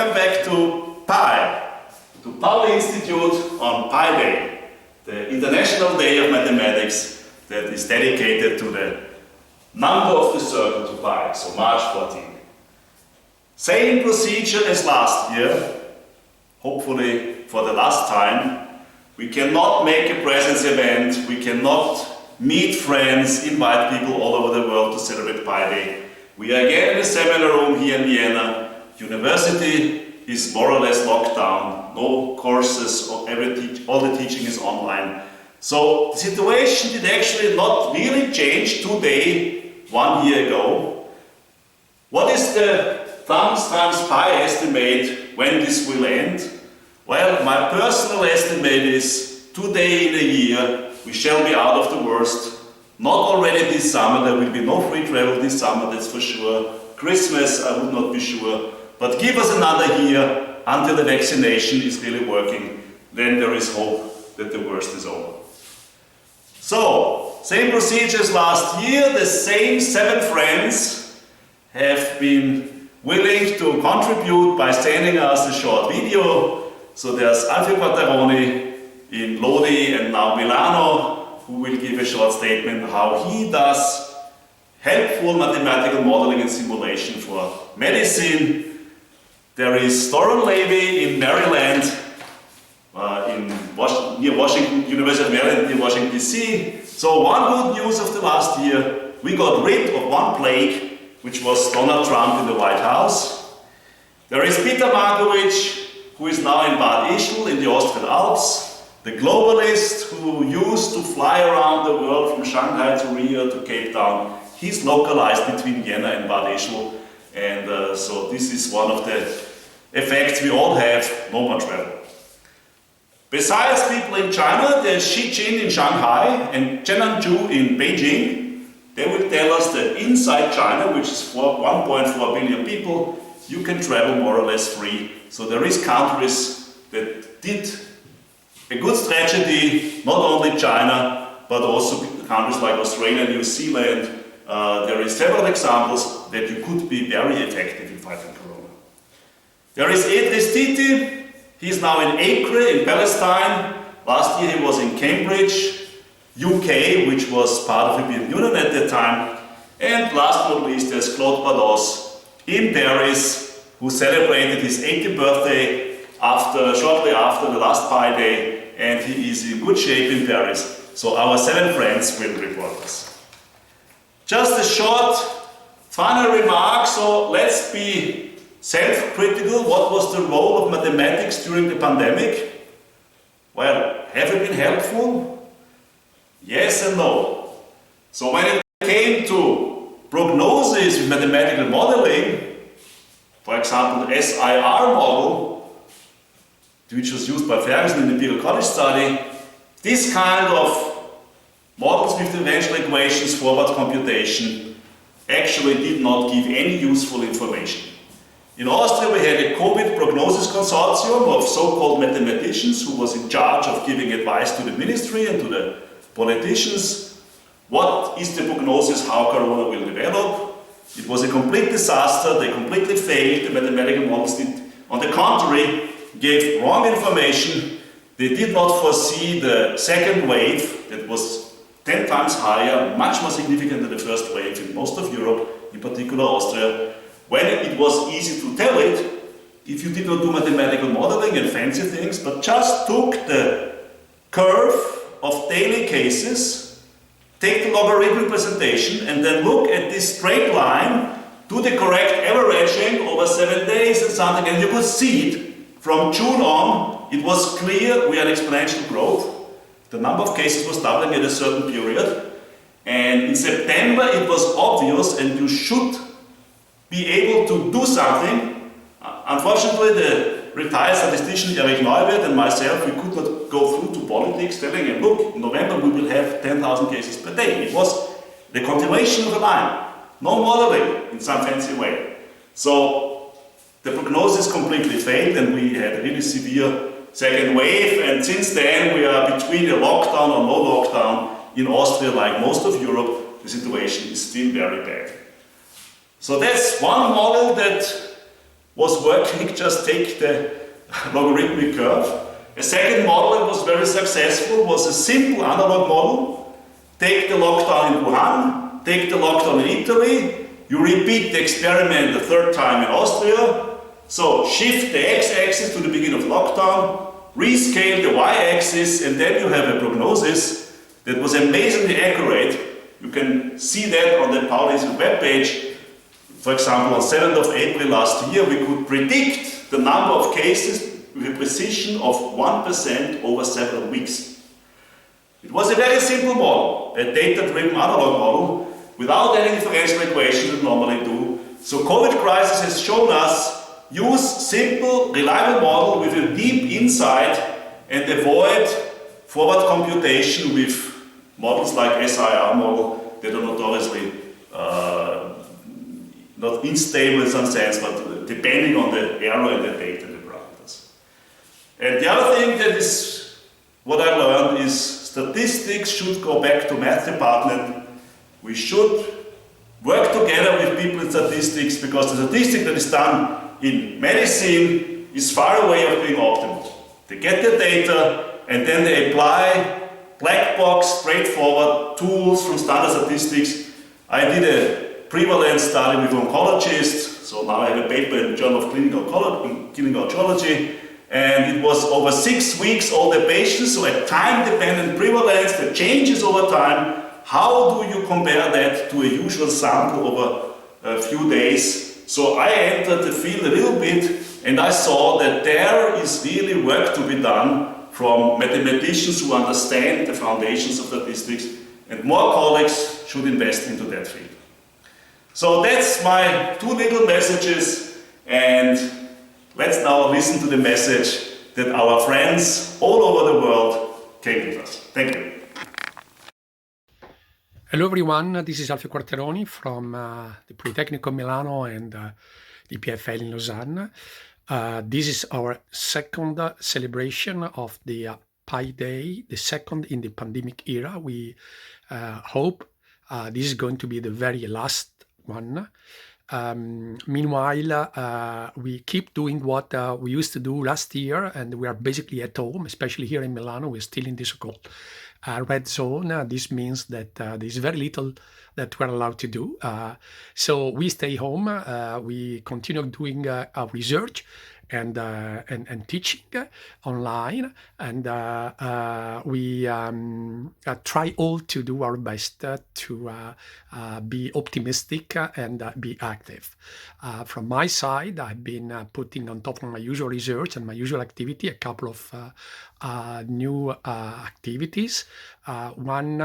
Welcome back to PI, to Pauli Institute on Pi Day, the International Day of Mathematics that is dedicated to the number of the circle to pi, so March 14. Same procedure as last year, hopefully for the last time. We cannot make a presence event, we cannot meet friends, invite people all over the world to celebrate Pi Day. We are again in the seminar room here in Vienna. University is more or less locked down, no courses, all the teaching is online. So the situation did actually not really change today, 1 year ago. What is the thumbs times pi estimate when this will end? Well, my personal estimate is today in a year we shall be out of the worst. Not already this summer, there will be no free travel this summer, that's for sure. Christmas, I would not be sure. But give us another year until the vaccination is really working. Then there is hope that the worst is over. So, same procedure as last year. The same 7 friends have been willing to contribute by sending us a short video. So there's Alfio Quattaroni in Lodi and now Milano, who will give a short statement how he does helpful mathematical modeling and simulation for medicine. There is Doron Levy in Maryland, near Washington, University of Maryland, near Washington DC. So one good news of the last year, we got rid of one plague, which was Donald Trump in the White House. There is Peter Markovich, who is now in Bad Ischl in the Austrian Alps. The globalist who used to fly around the world from Shanghai to Rio to Cape Town, he's localized between Vienna and Bad Ischl, and so this is one of the effects we all have, no more travel. Besides people in China, there's Xi Jin in Shanghai and Chenan Zhu in Beijing. They will tell us that inside China, which is 1.4 billion people, you can travel more or less free. So there is countries that did a good strategy, not only China, but also countries like Australia, New Zealand. There is several examples that you could be very effective in fighting Corona. There is Idris Titi. He's now in Acre in Palestine. Last year he was in Cambridge, UK, which was part of the European Union at that time. And last but not least, there's Claude Bados in Paris, who celebrated his 80th birthday shortly after the last Pi Day, and he is in good shape in Paris. So our 7 friends will report us. Just a short final remark, so let's be self-critical. What was the role of mathematics during the pandemic? Well, have it been helpful? Yes and no. So when it came to prognosis with mathematical modeling, for example, the SIR model, which was used by Ferguson in the Imperial College study, this kind of models with differential equations, forward computation, actually did not give any useful information. In Austria we had a COVID prognosis consortium of so-called mathematicians who was in charge of giving advice to the ministry and to the politicians. What is the prognosis, how Corona will develop? It was a complete disaster, they completely failed, the mathematical models did, on the contrary, gave wrong information. They did not foresee the second wave that was 10 times higher, much more significant than the first wave in most of Europe, in particular Austria, when it was easy to tell it if you did not do mathematical modeling and fancy things, but just took the curve of daily cases, take the logarithmic representation, and then look at this straight line, do the correct averaging over 7 days and something, and you could see it. From June on, it was clear we had exponential growth. The number of cases was doubling at a certain period. And in September, it was obvious, and you should be able to do something. Unfortunately, the retired statistician Erich Neuwirth and myself, we could not go through to politics telling them, look, in November we will have 10,000 cases per day. It was the continuation of the line. No modeling in some fancy way. So, the prognosis completely failed and we had a really severe second wave, and since then we are between a lockdown or no lockdown. In Austria, like most of Europe, the situation is still very bad. So that's one model that was working, just take the logarithmic curve. A second model that was very successful was a simple analog model. Take the lockdown in Wuhan, take the lockdown in Italy, you repeat the experiment the third time in Austria. So shift the x-axis to the beginning of lockdown, rescale the y-axis, and then you have a prognosis that was amazingly accurate. You can see that on the Pauli's webpage. For example, on 7th of April last year, we could predict the number of cases with a precision of 1% over several weeks. It was a very simple model, a data-driven analog model, without any differential equation that we normally do. So COVID crisis has shown us use simple, reliable model with a deep insight and avoid forward computation with models like SIR model that are notoriously not unstable in some sense, but depending on the error in the data and the parameters. And the other thing that is what I learned is statistics should go back to math department. We should work together with people in statistics, because the statistic that is done in medicine is far away of being optimal. They get the data and then they apply black box, straightforward tools from standard statistics. I did a prevalence study with oncologists, so now I have a paper in the Journal of Clinical Oncology, and it was over 6 weeks all the patients, so a time-dependent prevalence that changes over time. How do you compare that to a usual sample over a few days? So I entered the field a little bit, and I saw that there is really work to be done from mathematicians who understand the foundations of statistics, and more colleagues should invest into that field. So that's my two little messages, and let's now listen to the message that our friends all over the world came with us. Thank you. Hello everyone, this is Alfio Quarteroni from the Politecnico Milano and the PFL in Lausanne. This is our second celebration of the Pi Day, the second in the pandemic era. We hope this is going to be the very last one. Meanwhile, we keep doing what we used to do last year, and we are basically at home, especially here in Milano. We're still in this so-called red zone. This means that there's very little that we're allowed to do. So we stay home, we continue doing our research and teaching online, and we try all to do our best to be optimistic and be active. From my side, I've been putting on top of my usual research and my usual activity a couple of new activities. One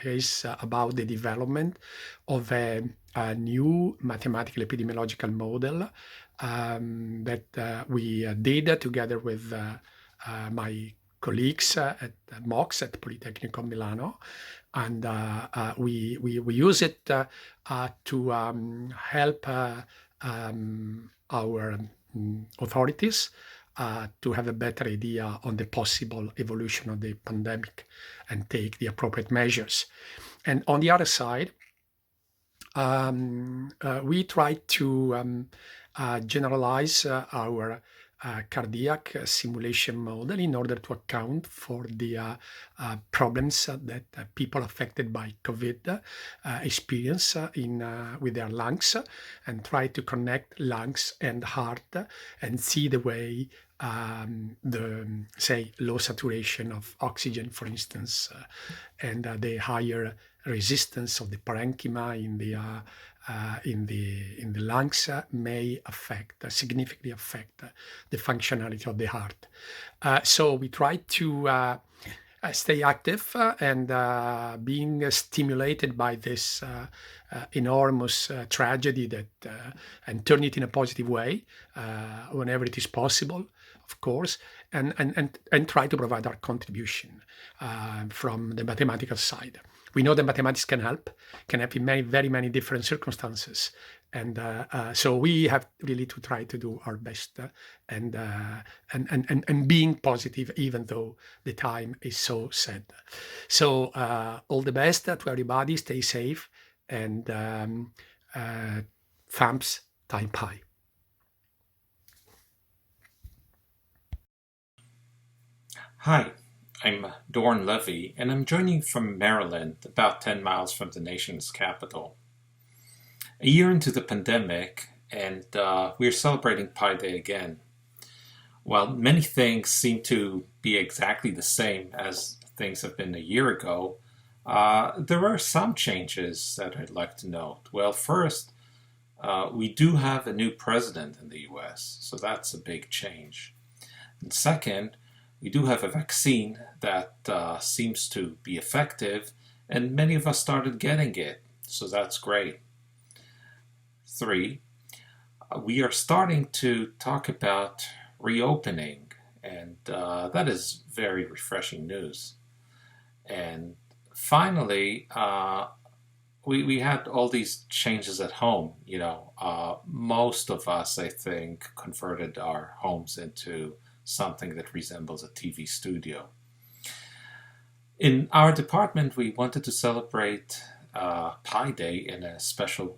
is about the development of a new mathematical epidemiological model that we did together with my colleagues at MOX at Politecnico Milano, and we use it to help our authorities to have a better idea on the possible evolution of the pandemic and take the appropriate measures. And on the other side, we try to generalize our cardiac simulation model in order to account for the problems that people affected by COVID experience with their lungs, and try to connect lungs and heart and see the way the, say, low saturation of oxygen, for instance, and the higher resistance of the parenchyma in the lungs may significantly affect the functionality of the heart. So we try to stay active and being stimulated by this enormous tragedy and turn it in a positive way whenever it is possible, of course, and try to provide our contribution from the mathematical side. We know that mathematics can help in very many different circumstances, and so we have really to try to do our best and being positive, even though the time is so sad. So all the best to everybody. Stay safe, and thumbs time pi. Hi, I'm Dorn Levy, and I'm joining you from Maryland, about 10 miles from the nation's capital. A year into the pandemic, and we're celebrating Pi Day again. While many things seem to be exactly the same as things have been a year ago, there are some changes that I'd like to note. Well, first, we do have a new president in the US, so that's a big change. And second, we do have a vaccine that seems to be effective, and many of us started getting it, so that's great. 3, we are starting to talk about reopening, and that is very refreshing news. And finally, we had all these changes at home. Most of us, I think, converted our homes into something that resembles a TV studio. In our department, we wanted to celebrate Pi Day in a special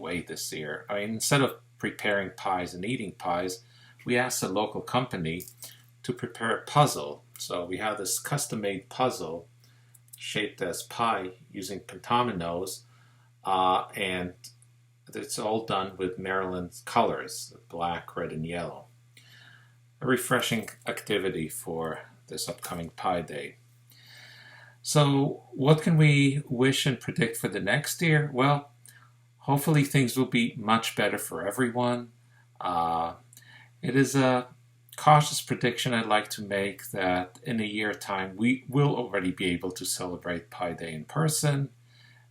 way this year. I mean, instead of preparing pies and eating pies, we asked a local company to prepare a puzzle. So we have this custom-made puzzle shaped as pie using pentominoes, and it's all done with Maryland's colors, black, red, and yellow. A refreshing activity for this upcoming Pi Day. So what can we wish and predict for the next year? Well, hopefully things will be much better for everyone. It is a cautious prediction I'd like to make that in a year's time we will already be able to celebrate Pi Day in person,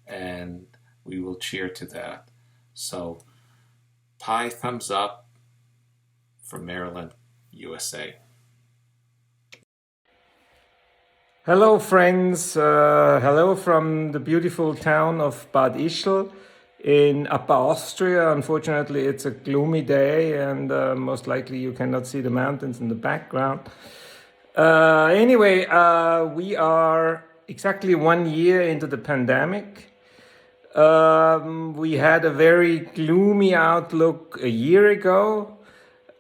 and we will cheer to that. So, Pi thumbs up from Maryland, USA. Hello, friends. Hello from the beautiful town of Bad Ischl in Upper Austria. Unfortunately, it's a gloomy day, and most likely you cannot see the mountains in the background. Anyway, we are exactly 1 year into the pandemic. We had a very gloomy outlook a year ago.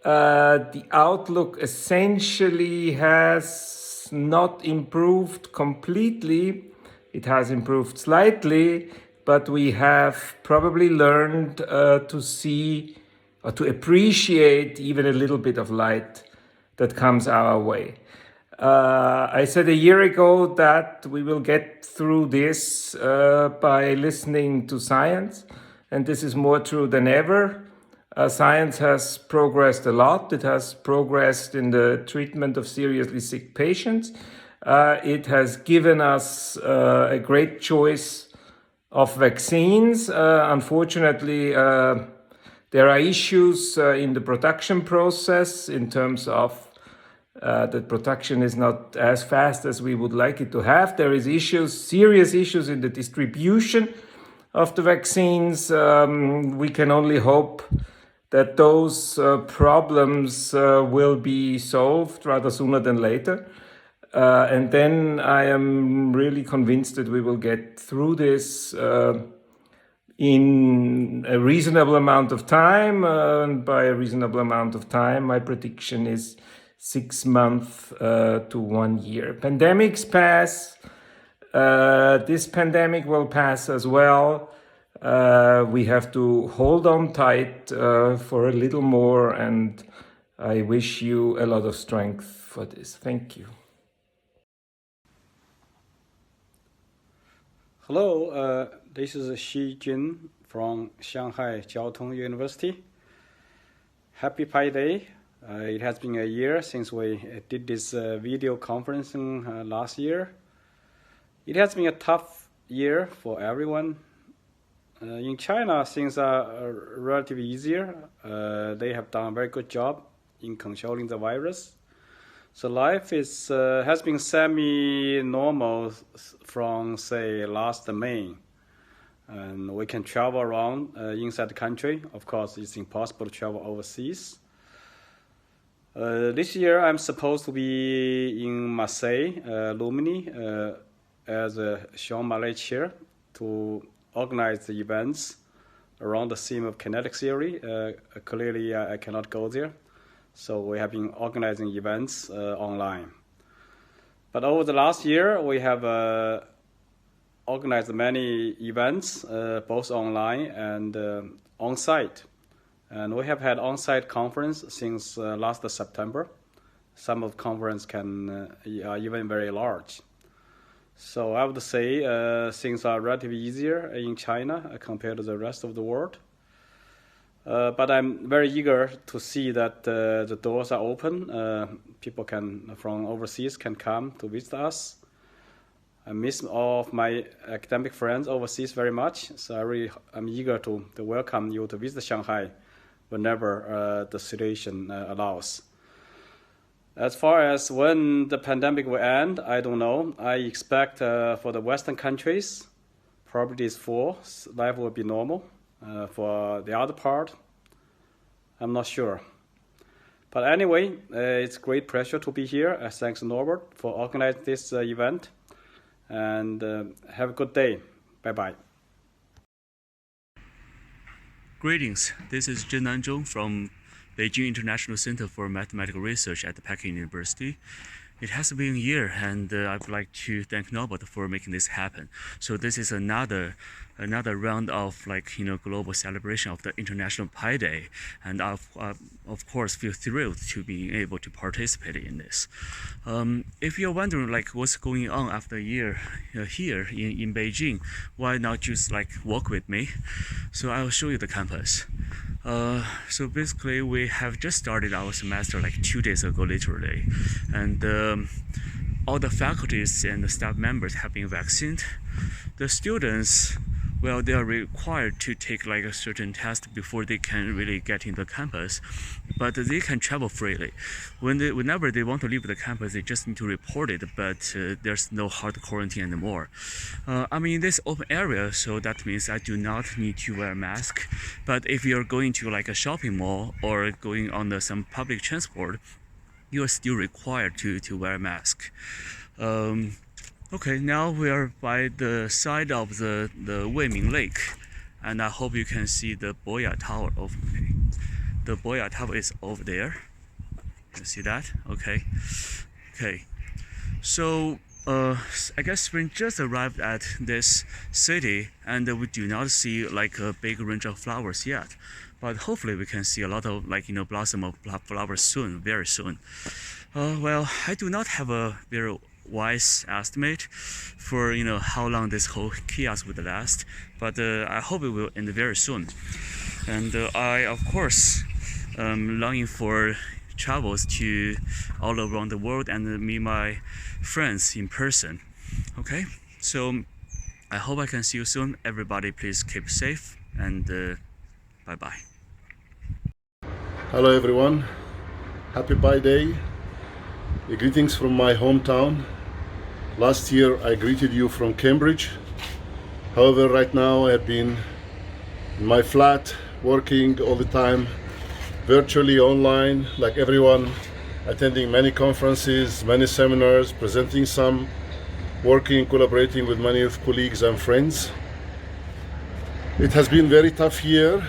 The outlook essentially has not improved completely. It has improved slightly, but we have probably learned to see or to appreciate even a little bit of light that comes our way. I said a year ago that we will get through this by listening to science, and this is more true than ever. Science has progressed a lot. It has progressed in the treatment of seriously sick patients. It has given us a great choice of vaccines. Unfortunately, there are issues in the production process in terms of that production is not as fast as we would like it to have. There is serious issues in the distribution of the vaccines. We can only hope that those problems will be solved rather sooner than later. And then I am really convinced that we will get through this in a reasonable amount of time. And by a reasonable amount of time, my prediction is 6 months to 1 year. Pandemics pass. This pandemic will pass as well. We have to hold on tight for a little more, and I wish you a lot of strength for this. Thank you. Hello, this is Xi Jun from Shanghai Jiao Tong University. Happy Pi Day. It has been a year since we did this video conferencing last year. It has been a tough year for everyone. In China, things are relatively easier. They have done a very good job in controlling the virus. So life has been semi-normal from, say, last May. And we can travel around inside the country. Of course, it's impossible to travel overseas. This year, I'm supposed to be in Marseille, Lumini, as a Jean Marais chair to organize the events around the theme of kinetic theory. Clearly, I cannot go there. So we have been organizing events online. But over the last year, we have organized many events, both online and on-site. And we have had on-site conference since last September. Some of the conference are even very large. So I would say things are relatively easier in China compared to the rest of the world. But I'm very eager to see that the doors are open. People from overseas can come to visit us. I miss all of my academic friends overseas very much, so I'm eager to welcome you to visit Shanghai whenever the situation allows. As far as when the pandemic will end, I don't know. I expect for the Western countries, probably this fall, life will be normal. For the other part, I'm not sure. But anyway, it's great pleasure to be here. Thanks Norbert for organizing this event. And have a good day. Bye-bye. Greetings, this is Zhenan Zhong from Beijing International Center for Mathematical Research at Peking University. It has been a year, and I would like to thank Norbert for making this happen. So this is another round of global celebration of the International Pi Day, and I of course feel thrilled to be able to participate in this. If you're wondering what's going on after a year here in Beijing, why not just walk with me? So I will show you the campus. So basically, we have just started our semester 2 days ago, literally, and all the faculties and the staff members have been vaccinated. The students, well, they are required to take a certain test before they can really get into the campus, but they can travel freely. Whenever they want to leave the campus, they just need to report it, but there's no hard quarantine anymore. I'm in this open area, so that means I do not need to wear a mask. But if you're going to a shopping mall or going on some public transport, you are still required to wear a mask. Okay, now we are by the side of the Weiming Lake, and I hope you can see the Boya Tower. Okay. The Boya Tower is over there. You see that? Okay. Okay. So I guess we just arrived at this city, and we do not see a big range of flowers yet. But hopefully we can see a lot of blossom of flowers soon, very soon. Well, I do not have a very wise estimate for how long this whole chaos would last, but I hope it will end very soon. And I of course longing for travels to all around the world and meet my friends in person. Okay, so I hope I can see you soon. Everybody please keep safe, and bye bye. Hello everyone, happy Pi Day. Greetings from my hometown. Last year I greeted you from Cambridge. However, right now I have been in my flat working all the time, virtually online like everyone, attending many conferences, many seminars, presenting some, working, collaborating with many of colleagues and friends. It has been a very tough year.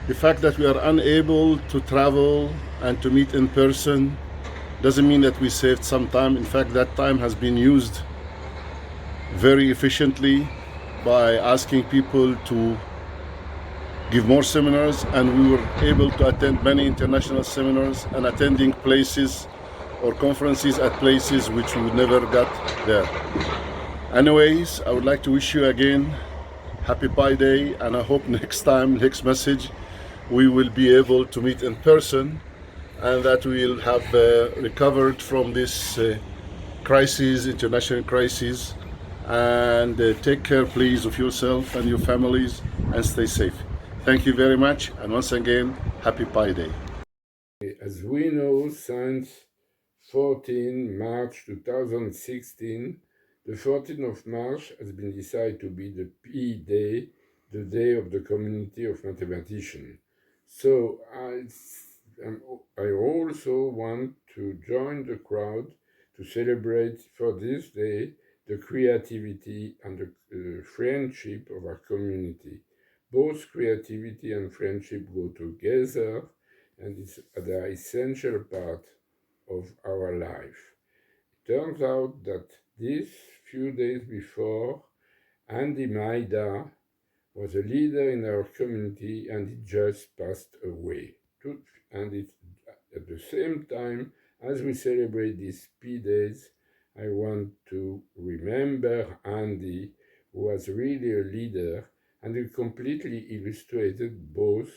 The fact that we are unable to travel and to meet in person doesn't mean that we saved some time. In fact, that time has been used very efficiently by asking people to give more seminars, and we were able to attend many international seminars and attending places or conferences at places which we would never got there. Anyways, I would like to wish you again happy Pi Day, and I hope next message, we will be able to meet in person, and that we'll have recovered from this crisis, international crisis. And take care, please, of yourself and your families, and stay safe. Thank you very much, and once again, happy Pi Day. As we know, since 14 March 2016, the 14th of March has been decided to be the Pi Day, the day of the community of mathematicians. So I also want to join the crowd to celebrate for this day the creativity and the friendship of our community. Both creativity and friendship go together, and they are essential part of our life. turns out that this few days before, Andy Maida was a leader in our community and he just passed away. And it, at the same time, as we celebrate these P days, I want to remember Andy, who was really a leader and who completely illustrated both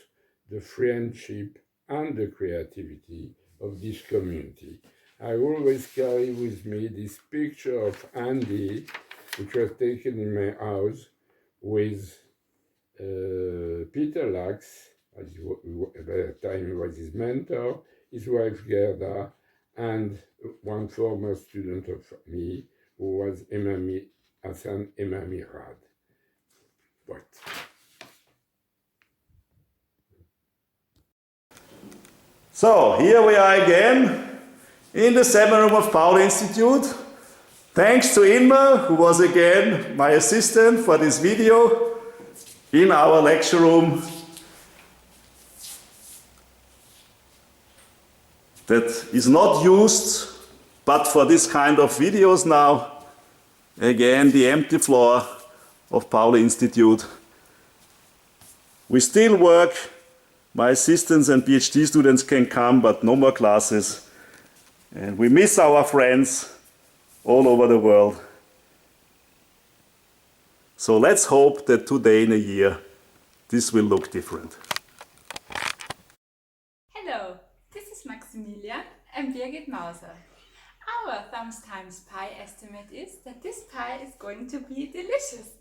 the friendship and the creativity of this community. I always carry with me this picture of Andy, which was taken in my house with Peter Lax, at the time he was his mentor, his wife Gerda, and one former student of me, who was Hassan Emami Rad. What? So, here we are again in the seminar room of Pauli Institute. Thanks to Inma, who was again my assistant for this video, in our lecture room that is not used but for this kind of videos now. Again, the empty floor of Pauli Institute. We still work. My assistants and PhD students can come, but no more classes. And we miss our friends all over the world. So let's hope that today in a year, this will look different. Hello, this is Maximilian and Birgit Mauser. Our thumbs times pi estimate is that this pie is going to be delicious.